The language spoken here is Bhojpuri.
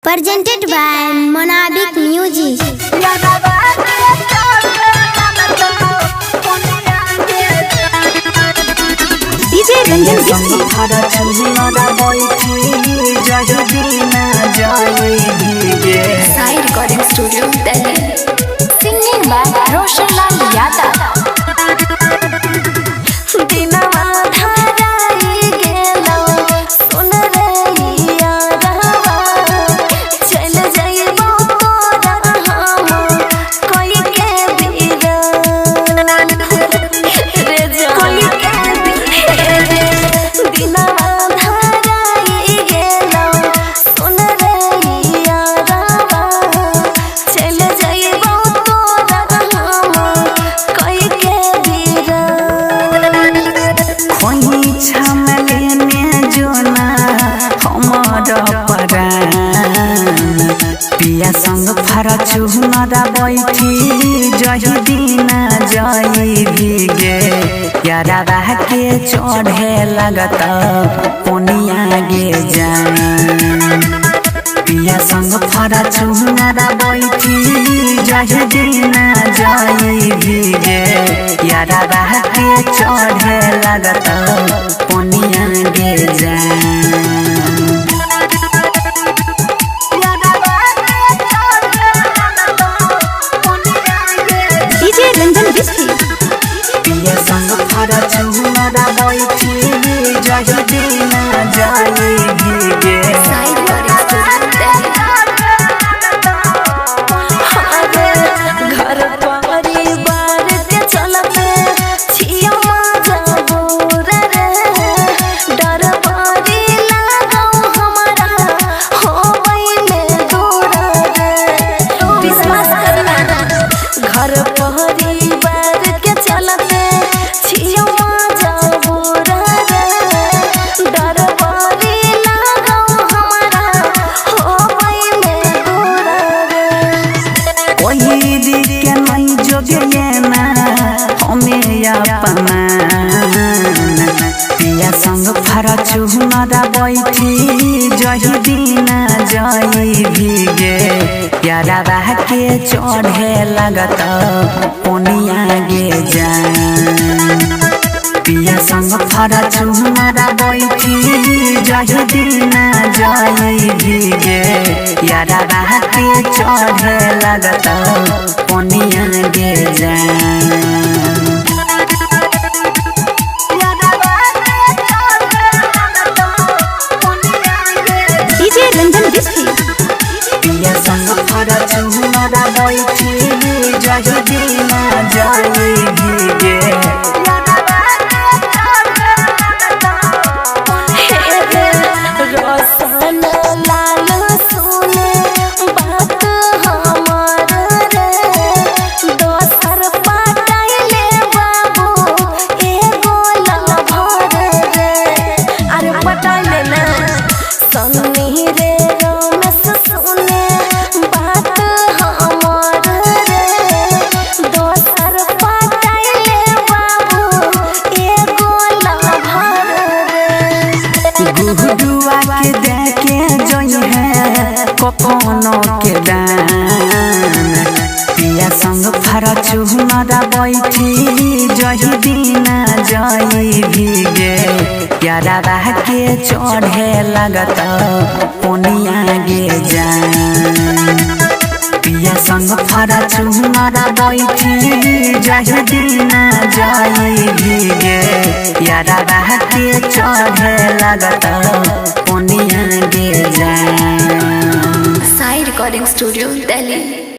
Presented by Monabik Music. DJ Ranjan Bisri. Sai Recording Studio, Delhi. Singing by Roshan Lal Yadav. पिया संग फरचू नदा बैठी जही दिन जई भीगे यारा रह के चढ़े लगत पोनिया गे जान पिया संग फरचू नदा बैठी जही दिन जई भीगे यारा रह के चढ़े लगत पोनिया गे जान Ranjan Bisri. पिया संग फरचू नदा बैठी जही दिन जई भीगे Sai Recording Studio, Delhi. घर परिवार के चलते छिया मजबूर रे डर बड़ी लागो हमारा हो गइले दूर रे विश्वास करना घर परिवार के चलते छिया मजबूर रे डर बड़ी लागो हमारा हो गइले दूर रे कोई दी के नहीं जोगे ना हमें अपना पिया संग फरचू नदा बैठी जही दिन जई भीगे यारा रह के चढ़े लगत पोनिया गे जान पिया संग फरचू नदा बैठी जही दिन जई भीगे यारा रह के चढ़े लगत पोनिया गे जान DJ Ranjan Bisri. पिया संग फरचू नदा बैठी जही दिन जई भीगे रोशन लाल सुने बात हमार रे दोसर पटाइले बाबू एगो लभर रे अरे पटाइले ना सन्नी रे रमेश सुने बात हमार रे दोसर पटाइले बाबू एगो लभर रे गुहुआ के देखे जई है कपनो के दान पिया संग फरचू नदा बैठी जही दिन जई भीगे यारा रह के चढ़े लगत पोनिया गे जान पिया संग फरचू नदा बैठी जही दिन जई भीगे यारा रह के चढ़े लगत पोनिया गे जान Sai Recording Studio, Delhi.